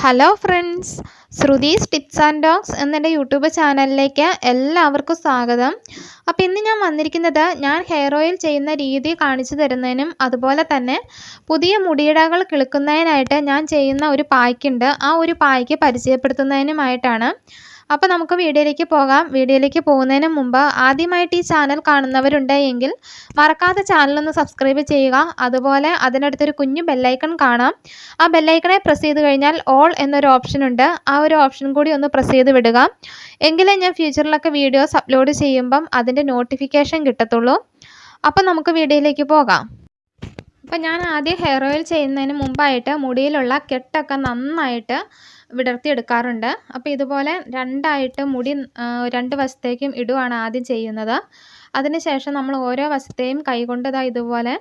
Hello friends, Shruti's tips and talks എന്നെൻ്റെ YouTube ചാനലിലേക്ക് എല്ലാവർക്കും സ്വാഗതം. അപ്പോൾ ഇന്ന് ഞാൻ വന്നിരിക്കുന്നത് ഞാൻ ഹെയർ ഓയിൽ ചെയ്യുന്ന രീതി കാണിച്ചു തരുന്നതിനും അതുപോലെ തന്നെ പുതിയ മുടിയിഴകൾ കിളുക്കുന്നതിനായിട്ട് ഞാൻ ചെയ്യുന്ന ഒരു പായ്ക്കുണ്ട്, ആ ഒരു പായ്ക്ക് പരിചയപ്പെടുത്തുന്നതിനുമായിട്ടാണ്. അപ്പോൾ നമുക്ക് വീഡിയോയിലേക്ക് പോകാം. വീഡിയോയിലേക്ക് പോകുന്നതിന് മുമ്പ് ആദ്യമായിട്ട് ഈ ചാനൽ കാണുന്നവരുണ്ടെങ്കിൽ മറക്കാതെ ചാനലൊന്ന് സബ്സ്ക്രൈബ് ചെയ്യുക. അതുപോലെ അതിനടുത്തൊരു കുഞ്ഞു ബെല്ലൈക്കൺ കാണാം. ആ ബെല്ലൈക്കണെ പ്രസ് ചെയ്ത് കഴിഞ്ഞാൽ ഓൾ എന്നൊരു ഓപ്ഷൻ ഉണ്ട്, ആ ഒരു ഓപ്ഷൻ കൂടി ഒന്ന് പ്രസ് ചെയ്ത് വിടുക. എങ്കിലേ ഞാൻ ഫ്യൂച്ചറിലൊക്കെ വീഡിയോസ് അപ്ലോഡ് ചെയ്യുമ്പം അതിൻ്റെ നോട്ടിഫിക്കേഷൻ കിട്ടത്തുള്ളൂ. അപ്പോൾ നമുക്ക് വീഡിയോയിലേക്ക് പോകാം. അപ്പോൾ ഞാൻ ആദ്യം ഹെയർ ഓയിൽ ചെയ്യുന്നതിന് മുമ്പായിട്ട് മുടിയിലുള്ള കെട്ടൊക്കെ നന്നായിട്ട് വിടർത്തിയെടുക്കാറുണ്ട്. അപ്പോൾ ഇതുപോലെ രണ്ടായിട്ട് മുടി രണ്ട് വശത്തേക്കും ഇടുവാണ് ആദ്യം ചെയ്യുന്നത്. അതിനുശേഷം നമ്മൾ ഓരോ വശത്തെയും കൈകൊണ്ട് ഇതുപോലെ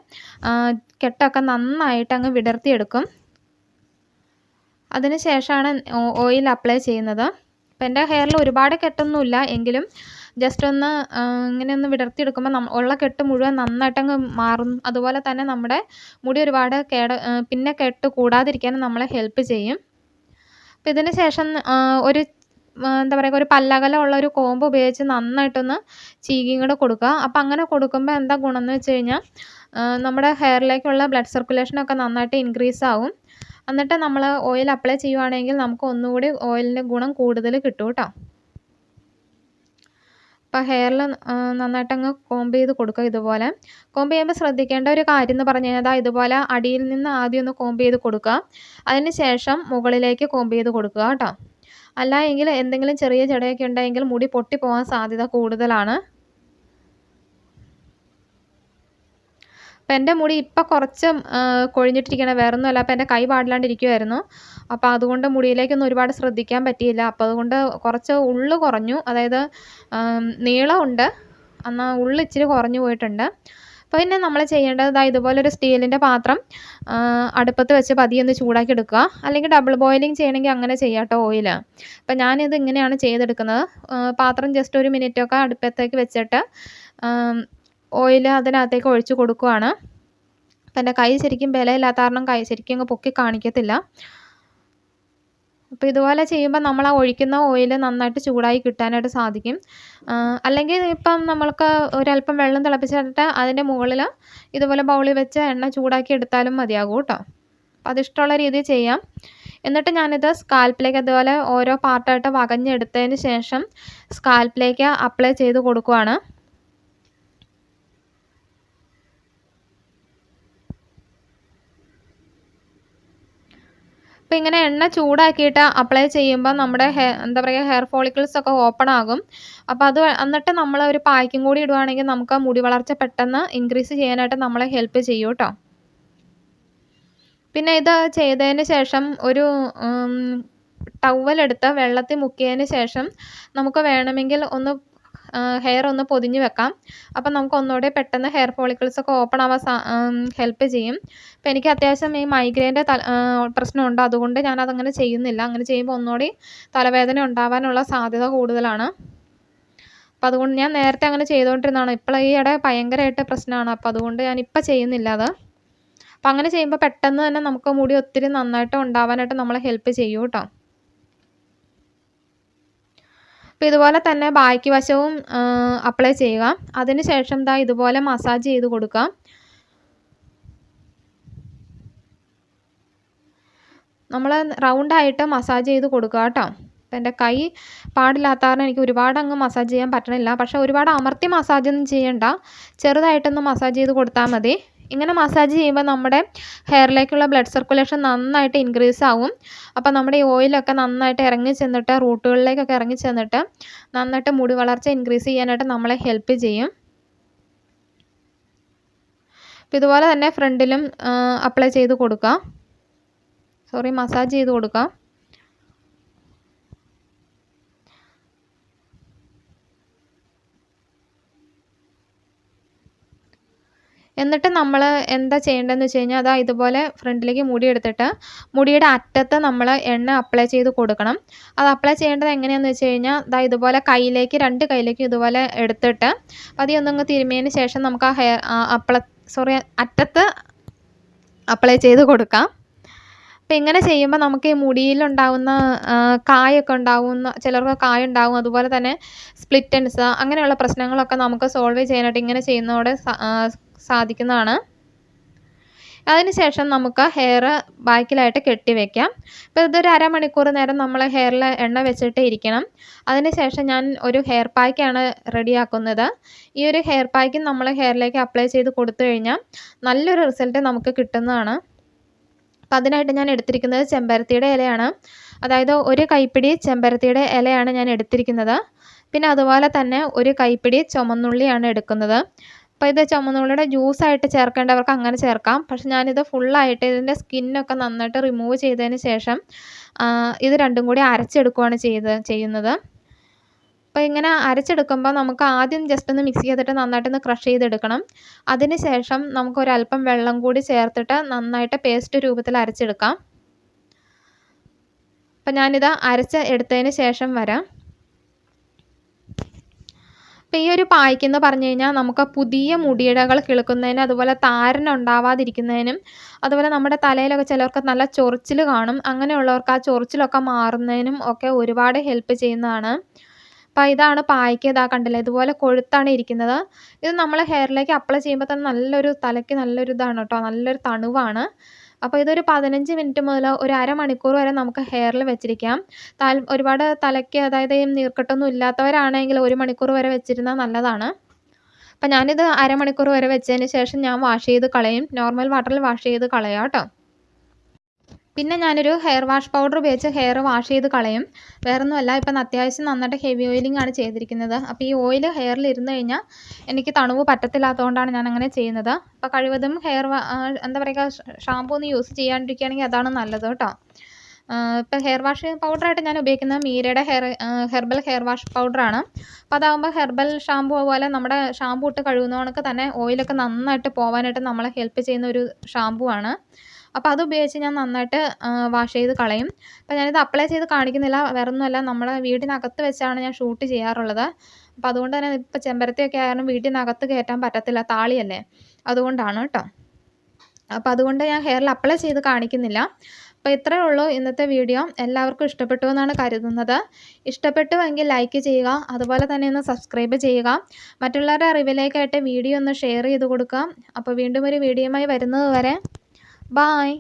കെട്ടൊക്കെ നന്നായിട്ട് അങ്ങ് വിടർത്തിയെടുക്കും. അതിനുശേഷമാണ് ഓയിൽ അപ്ലൈ ചെയ്യുന്നത്. അപ്പോൾ എൻ്റെ ഹെയറിൽ ഒരുപാട് കെട്ടൊന്നുമില്ല, എങ്കിലും ജസ്റ്റ് ഒന്ന് ഇങ്ങനെ ഒന്ന് വിടർത്തിയെടുക്കുമ്പോൾ ഉള്ള കെട്ട് മുഴുവൻ നന്നായിട്ടങ്ങ് മാറും. അതുപോലെ തന്നെ നമ്മുടെ മുടി ഒരുപാട് പിന്നെ കെട്ട് കൂടാതിരിക്കാനും നമ്മളെ ഹെൽപ്പ് ചെയ്യും. അപ്പോൾ ഇതിന് ശേഷം ഒരു എന്താ പറയുക, ഒരു പല്ലകലമുള്ള ഒരു കോമ്പ് ഉപയോഗിച്ച് നന്നായിട്ടൊന്ന് ചീകിയും കൂടെ കൊടുക്കുക. അപ്പോൾ അങ്ങനെ കൊടുക്കുമ്പോൾ എന്താ ഗുണം എന്ന് വെച്ച് കഴിഞ്ഞാൽ നമ്മുടെ ഹെയറിലേക്കുള്ള ബ്ലഡ് സർക്കുലേഷനൊക്കെ നന്നായിട്ട് ഇൻക്രീസ് ആവും. എന്നിട്ട് നമ്മൾ ഓയിൽ അപ്ലൈ ചെയ്യുവാണെങ്കിൽ നമുക്ക് ഒന്നുകൂടി ഓയിലിൻ്റെ ഗുണം കൂടുതൽ കിട്ടും കേട്ടോ. അപ്പോൾ ഹെയറിൽ നന്നായിട്ടങ്ങ് കോമ്പ് ചെയ്ത് കൊടുക്കുക. ഇതുപോലെ കോമ്പ് ചെയ്യുമ്പോൾ ശ്രദ്ധിക്കേണ്ട ഒരു കാര്യം എന്ന് പറഞ്ഞു കഴിഞ്ഞാൽ ഇതുപോലെ അടിയിൽ നിന്ന് ആദ്യം ഒന്ന് കോമ്പ് ചെയ്ത് കൊടുക്കുക, അതിന് ശേഷം മുകളിലേക്ക് കോമ്പ് ചെയ്ത് കൊടുക്കുക കേട്ടോ. അല്ല എങ്കിൽ എന്തെങ്കിലും ചെറിയ ജടയൊക്കെ ഉണ്ടെങ്കിൽ മുടി പൊട്ടിപ്പോകാൻ സാധ്യത കൂടുതലാണ്. അപ്പം എൻ്റെ മുടി ഇപ്പം കുറച്ച് കൊഴിഞ്ഞിട്ടിരിക്കണം, വേറൊന്നുമല്ല. അപ്പോൾ എൻ്റെ കൈ പാടില്ലാണ്ടിരിക്കുമായിരുന്നു. അപ്പോൾ അതുകൊണ്ട് മുടിയിലേക്കൊന്നും ഒരുപാട് ശ്രദ്ധിക്കാൻ പറ്റിയില്ല. അപ്പോൾ അതുകൊണ്ട് കുറച്ച് ഉള്ളു കുറഞ്ഞു, അതായത് നീളമുണ്ട്, എന്നാൽ ഉള്ളു ഇച്ചിരി കുറഞ്ഞു പോയിട്ടുണ്ട്. അപ്പോൾ പിന്നെ നമ്മൾ ചെയ്യേണ്ടത് ഇതുപോലൊരു സ്റ്റീലിൻ്റെ പാത്രം അടുപ്പത്ത് വെച്ച് പതിയെ ഒന്ന് ചൂടാക്കി എടുക്കുക. അല്ലെങ്കിൽ ഡബിൾ ബോയിലിംഗ് ചെയ്യണമെങ്കിൽ അങ്ങനെ ചെയ്യാം കേട്ടോ ഓയിൽ. അപ്പോൾ ഞാനിത് ഇങ്ങനെയാണ് ചെയ്തെടുക്കുന്നത്. പാത്രം ജസ്റ്റ് ഒരു മിനിറ്റൊക്കെ അടുപ്പത്തേക്ക് വെച്ചിട്ട് ഓയിൽ അതിനകത്തേക്ക് ഒഴിച്ച് കൊടുക്കുകയാണ്. അപ്പം എൻ്റെ കൈ ശരിക്കും ബലമില്ലാത്ത കാരണം കൈ ശരിക്കും അങ്ങ് പൊക്കി കാണിക്കത്തില്ല. അപ്പോൾ ഇതുപോലെ ചെയ്യുമ്പോൾ നമ്മൾ ആ ഒഴിക്കുന്ന ഓയിൽ നന്നായിട്ട് ചൂടായി കിട്ടാനായിട്ട് സാധിക്കും. അല്ലെങ്കിൽ ഇപ്പം നമ്മൾക്ക് ഒരല്പം വെള്ളം തിളപ്പിച്ചിട്ട് അതിൻ്റെ മുകളിൽ ഇതുപോലെ ബൗളിൽ വെച്ച് എണ്ണ ചൂടാക്കി എടുത്താലും മതിയാകും കേട്ടോ. അപ്പോൾ അതിഷ്ടമുള്ള രീതിയിൽ ചെയ്യാം. എന്നിട്ട് ഞാനിത് സ്കാൽപ്പിലേക്ക് അതുപോലെ ഓരോ പാർട്ടായിട്ട് വകഞ്ഞെടുത്തതിന് ശേഷം സ്കാൽപ്പിലേക്ക് അപ്ലൈ ചെയ്ത് കൊടുക്കുകയാണ്. അപ്പോൾ ഇങ്ങനെ എണ്ണ ചൂടാക്കിയിട്ട് അപ്ലൈ ചെയ്യുമ്പോൾ നമ്മുടെ എന്താ പറയുക, ഹെയർ ഫോളിക്കിൾസ് ഒക്കെ ഓപ്പൺ ആകും. അപ്പോൾ എന്നിട്ട് നമ്മൾ ഒരു പായ്ക്കും കൂടി ഇടുവാണെങ്കിൽ നമുക്ക് മുടി വളർച്ച പെട്ടെന്ന് ഇൻക്രീസ് ചെയ്യാനായിട്ട് നമ്മളെ ഹെൽപ്പ് ചെയ്യും കേട്ടോ. പിന്നെ ഇത് ചെയ്തതിന് ശേഷം ഒരു ടവലെടുത്ത് വെള്ളത്തിൽ മുക്കിയതിന് ശേഷം നമുക്ക് വേണമെങ്കിൽ ഒന്ന് ഹെയർ ഒന്ന് പൊതിഞ്ഞ് വെക്കാം. അപ്പം നമുക്ക് ഒന്നുകൂടെ പെട്ടെന്ന് ഹെയർ ഫോളിക്കിൾസ് ഒക്കെ ഓപ്പൺ ആവാൻ ഹെൽപ്പ് ചെയ്യും. അപ്പോൾ എനിക്ക് അത്യാവശ്യം ഈ മൈഗ്രെയിൻ്റെ പ്രശ്നമുണ്ട്, അതുകൊണ്ട് ഞാനതങ്ങനെ ചെയ്യുന്നില്ല. അങ്ങനെ ചെയ്യുമ്പോൾ ഒന്നുകൂടി തലവേദന ഉണ്ടാവാനുള്ള സാധ്യത കൂടുതലാണ്. അപ്പോൾ അതുകൊണ്ട് ഞാൻ നേരത്തെ അങ്ങനെ ചെയ്തുകൊണ്ടിരുന്നതാണ്. ഇപ്പോൾ ഈയിടെ ഭയങ്കരമായിട്ട് പ്രശ്നമാണ്, അപ്പോൾ അതുകൊണ്ട് ഞാനിപ്പോൾ ചെയ്യുന്നില്ല അത്. അപ്പോൾ അങ്ങനെ ചെയ്യുമ്പോൾ പെട്ടെന്ന് തന്നെ നമുക്ക് മുടി ഒത്തിരി നന്നായിട്ട് ഉണ്ടാവാനായിട്ട് നമ്മളെ ഹെൽപ്പ് ചെയ്യും കേട്ടോ. അപ്പോൾ ഇതുപോലെ തന്നെ ബാക്കി വശവും അപ്ലൈ ചെയ്യുക. അതിന് ശേഷം ഇതുപോലെ മസാജ് ചെയ്ത് കൊടുക്കുക. നമ്മൾ റൗണ്ടായിട്ട് മസാജ് ചെയ്ത് കൊടുക്കുക കേട്ടോ. അപ്പോൾ എൻ്റെ കൈ പാടില്ലാത്ത കാരണം എനിക്ക് ഒരുപാട് അങ്ങ് മസാജ് ചെയ്യാൻ പറ്റണില്ല. പക്ഷേ ഒരുപാട് അമർത്തി മസാജൊന്നും ചെയ്യണ്ട, ചെറുതായിട്ടൊന്ന് മസാജ് ചെയ്ത് കൊടുത്താൽ മതി. ഇങ്ങനെ മസാജ് ചെയ്യുമ്പോൾ നമ്മുടെ ഹെയറിലേക്കുള്ള ബ്ലഡ് സർക്കുലേഷൻ നന്നായിട്ട് ഇൻക്രീസ് ആവും. അപ്പോൾ നമ്മുടെ ഈ ഓയിലൊക്കെ നന്നായിട്ട് ഇറങ്ങി ചെന്നിട്ട് റൂട്ടുകളിലേക്കൊക്കെ ഇറങ്ങി ചെന്നിട്ട് നന്നായിട്ട് മുടി വളർച്ച ഇൻക്രീസ് ചെയ്യാനായിട്ട് നമ്മളെ ഹെൽപ്പ് ചെയ്യും. അപ്പോൾ ഇതുപോലെ തന്നെ ഫ്രണ്ടിലും അപ്ലൈ ചെയ്ത് കൊടുക്കുക, മസാജ് ചെയ്ത് കൊടുക്കുക. എന്നിട്ട് നമ്മൾ എന്താ ചെയ്യേണ്ടതെന്ന് വെച്ച് കഴിഞ്ഞാൽ ഇതുപോലെ ഫ്രണ്ടിലേക്ക് മുടി എടുത്തിട്ട് മുടിയുടെ അറ്റത്ത് നമ്മൾ എണ്ണ അപ്ലൈ ചെയ്ത് കൊടുക്കണം. അത് അപ്ലൈ ചെയ്യേണ്ടത് എങ്ങനെയാണെന്ന് വെച്ച് കഴിഞ്ഞാൽ ഇതുപോലെ രണ്ട് കൈയിലേക്കും ഇതുപോലെ എടുത്തിട്ട് പതിയൊന്നങ്ങ് തിരുമിയതിന് ശേഷം നമുക്ക് ആ ഹെയർ അറ്റത്ത് അപ്ലൈ ചെയ്ത് കൊടുക്കാം. അപ്പോൾ ഇങ്ങനെ ചെയ്യുമ്പോൾ നമുക്ക് ഈ മുടിയിലുണ്ടാവുന്ന കായൊക്കെ ഉണ്ടാവുന്ന ചിലർക്ക് കായുണ്ടാവും, അതുപോലെ തന്നെ സ്പ്ലിറ്റ് എൻഡ്സ് അങ്ങനെയുള്ള പ്രശ്നങ്ങളൊക്കെ നമുക്ക് സോൾവ് ചെയ്യാനായിട്ട് ഇങ്ങനെ ചെയ്യുന്നതോടെ സാധിക്കുന്നതാണ്. അതിനുശേഷം നമുക്ക് ഹെയർ ബാക്കിലായിട്ട് കെട്ടി വയ്ക്കാം. അപ്പോൾ ഇതൊരു അരമണിക്കൂർ നേരം നമ്മൾ ഹെയറിൽ എണ്ണ വെച്ചിട്ട് ഇരിക്കണം. അതിനുശേഷം ഞാൻ ഒരു ഹെയർ പായ്ക്കാണ് റെഡിയാക്കുന്നത്. ഈ ഒരു ഹെയർ പായ്ക്ക് നമ്മൾ ഹെയറിലേക്ക് അപ്ലൈ ചെയ്ത് കൊടുത്തു കഴിഞ്ഞാൽ നല്ലൊരു റിസൾട്ട് നമുക്ക് കിട്ടുന്നതാണ്. അപ്പം അതിനായിട്ട് ഞാൻ എടുത്തിരിക്കുന്നത് ചെമ്പരത്തിയുടെ ഇലയാണ്. അതായത് ഒരു കൈപ്പിടി ചെമ്പരത്തിയുടെ ഇലയാണ് ഞാൻ എടുത്തിരിക്കുന്നത്. പിന്നെ അതുപോലെ തന്നെ ഒരു കൈപ്പിടി ചുമന്നുള്ളിയാണ് എടുക്കുന്നത്. അപ്പോൾ ഇത് ചുമന്നുള്ളിയുടെ ജ്യൂസായിട്ട് ചേർക്കേണ്ടവർക്ക് അങ്ങനെ ചേർക്കാം. പക്ഷെ ഞാനിത് ഫുള്ളായിട്ട് ഇതിൻ്റെ സ്കിന്നൊക്കെ നന്നായിട്ട് റിമൂവ് ചെയ്തതിന് ശേഷം ഇത് രണ്ടും കൂടി അരച്ചെടുക്കുകയാണ് ചെയ്യുന്നത്. അപ്പോൾ ഇങ്ങനെ അരച്ചെടുക്കുമ്പോൾ നമുക്ക് ആദ്യം ജസ്റ്റ് ഒന്ന് മിക്സ് ചെയ്തിട്ട് നന്നായിട്ടൊന്ന് ക്രഷ് ചെയ്തെടുക്കണം. അതിന് ശേഷം നമുക്ക് ഒരല്പം വെള്ളം കൂടി ചേർത്തിട്ട് നന്നായിട്ട് പേസ്റ്റ് രൂപത്തിൽ അരച്ചെടുക്കാം. അപ്പോൾ ഞാനിത് എടുത്തതിന് ശേഷം വരാം. അപ്പോൾ ഈ ഒരു പായ്ക്കെന്ന് പറഞ്ഞു കഴിഞ്ഞാൽ നമുക്ക് പുതിയ മുടിയിഴകൾ കിളുക്കുന്നതിനും അതുപോലെ താരൻ ഉണ്ടാവാതിരിക്കുന്നതിനും അതുപോലെ നമ്മുടെ തലയിലൊക്കെ ചിലർക്ക് നല്ല ചൊറിച്ചിൽ കാണും, അങ്ങനെയുള്ളവർക്ക് ആ ചൊറിച്ചിലൊക്കെ മാറുന്നതിനും ഒക്കെ ഒരുപാട് ഹെൽപ്പ് ചെയ്യുന്നതാണ്. അപ്പോൾ ഇതാണ് പായ്ക്ക്. ഇതാ കണ്ടില്ലേ, ഇതുപോലെ കൊഴുത്താണ് ഇരിക്കുന്നത്. ഇത് നമ്മൾ ഹെയറിലേക്ക് അപ്ലൈ ചെയ്യുമ്പോൾ തന്നെ തലയ്ക്ക് നല്ലൊരു ഇതാണ് കേട്ടോ, നല്ലൊരു തണുവാണ്. അപ്പോൾ ഇതൊരു 15 മിനിറ്റ് മുതൽ ഒരു അരമണിക്കൂർ വരെ നമുക്ക് ഹെയറിൽ വെച്ചിരിക്കാം. ഒരുപാട് തലയ്ക്ക് അതായത് നീർക്കെട്ടൊന്നും ഇല്ലാത്തവരാണെങ്കിൽ 1 മണിക്കൂർ വരെ വെച്ചിരുന്നാൽ നല്ലതാണ്. അപ്പോൾ ഞാനിത് അരമണിക്കൂർ വരെ വെച്ചതിന് ശേഷം ഞാൻ വാഷ് ചെയ്ത് കളയും. നോർമൽ വാട്ടറിൽ വാഷ് ചെയ്ത് കളയാം കേട്ടോ. പിന്നെ ഞാനൊരു ഹെയർ വാഷ് പൗഡർ ഉപയോഗിച്ച് ഹെയർ വാഷ് ചെയ്ത് കളയും. വേറൊന്നുമല്ല, ഇപ്പം അത്യാവശ്യം നന്നായിട്ട് ഹെവി ഓയിലിംഗ് ആണ് ചെയ്തിരിക്കുന്നത്. അപ്പോൾ ഈ ഓയിൽ ഹെയറിൽ ഇരുന്ന് കഴിഞ്ഞാൽ എനിക്ക് തണുവ് പറ്റത്തില്ലാത്തതുകൊണ്ടാണ് ഞാൻ അങ്ങനെ ചെയ്യുന്നത്. അപ്പോൾ കഴിവതും എന്താ പറയുക, ഷാമ്പൂ ഒന്നും യൂസ് ചെയ്യാണ്ടിരിക്കുകയാണെങ്കിൽ അതാണ് നല്ലത് കേട്ടോ. ഇപ്പം ഹെയർ വാഷ് പൗഡറായിട്ട് ഞാൻ ഉപയോഗിക്കുന്നത് മീരയുടെ ഹെർബൽ ഹെയർ വാഷ് പൗഡറാണ്. അപ്പോൾ അതാകുമ്പോൾ ഹെർബൽ ഷാമ്പൂ പോലെ നമ്മുടെ ഷാമ്പൂ ഇട്ട് കഴുകുന്നതൊക്കെ തന്നെ ഓയിലൊക്കെ നന്നായിട്ട് പോകാനായിട്ട് നമ്മളെ ഹെൽപ്പ് ചെയ്യുന്ന ഒരു ഷാമ്പൂ ആണ്. അപ്പോൾ അതുപയോഗിച്ച് ഞാൻ നന്നായിട്ട് വാഷ് ചെയ്ത് കളയും. അപ്പോൾ ഞാനിത് അപ്ലൈ ചെയ്ത് കാണിക്കുന്നില്ല, വേറൊന്നുമല്ല, നമ്മളെ വീടിനകത്ത് വെച്ചാണ് ഞാൻ ഷൂട്ട് ചെയ്യാറുള്ളത്. അപ്പോൾ അതുകൊണ്ട് തന്നെ ഇപ്പോൾ ചെമ്പരത്തിയൊക്കെ ആയാലും വീട്ടിനകത്ത് കയറ്റാൻ പറ്റത്തില്ല, താളിയല്ലേ, അതുകൊണ്ടാണ് കേട്ടോ. അപ്പോൾ അതുകൊണ്ട് ഞാൻ ഹെയറിൽ അപ്ലൈ ചെയ്ത് കാണിക്കുന്നില്ല. അപ്പോൾ ഇത്രയേ ഉള്ളൂ ഇന്നത്തെ വീഡിയോ. എല്ലാവർക്കും ഇഷ്ടപ്പെട്ടു എന്നാണ് കരുതുന്നത്. ഇഷ്ടപ്പെട്ടുവെങ്കിൽ ലൈക്ക് ചെയ്യുക, അതുപോലെ തന്നെ ഒന്ന് സബ്സ്ക്രൈബ് ചെയ്യുക. മറ്റുള്ളവരുടെ അറിവിലേക്കായിട്ട് വീഡിയോ ഒന്ന് ഷെയർ ചെയ്ത് കൊടുക്കുക. അപ്പോൾ വീണ്ടും ഒരു വീഡിയോയുമായി വരുന്നത് വരെ ബൈ.